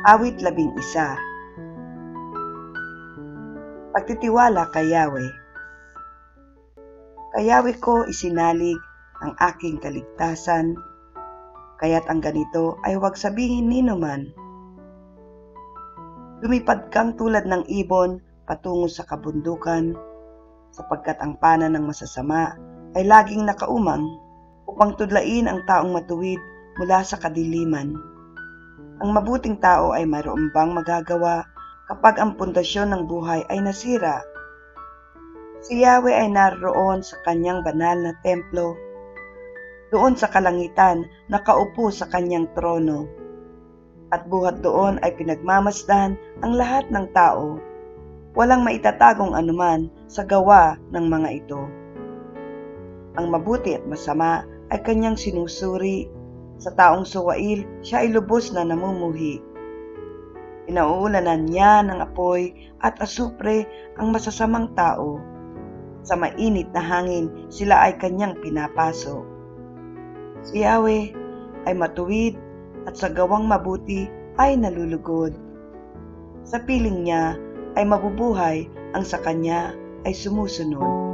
Awit 11. Pagtitiwala kay Yahweh. Kay Yahweh ko isinalig ang aking kaligtasan, kaya't ang ganito ay huwag sabihin nino man. Lumipad kang tulad ng ibon patungo sa kabundukan, sapagkat ang pana ng masasama ay laging nakaumang upang tudlain ang taong matuwid mula sa kadiliman. Ang mabuting tao ay mayroon bang magagawa kapag ang pundasyon ng buhay ay nasira? Si Yahweh ay naroon sa kanyang banal na templo, doon sa kalangitan nakaupo sa kanyang trono, at buhat doon ay pinagmamasdan ang lahat ng tao. Walang maitatagong anuman sa gawa ng mga ito. Ang mabuti at masama ay kanyang sinusuri. Sa taong suwail, siya ay lubos na namumuhi. Pinauulanan niya ng apoy at asupre ang masasamang tao. Sa mainit na hangin, sila ay kanyang pinapasok. Si Yahweh ay matuwid at sa gawang mabuti ay nalulugod. Sa piling niya ay mabubuhay ang sa kanya ay sumusunod.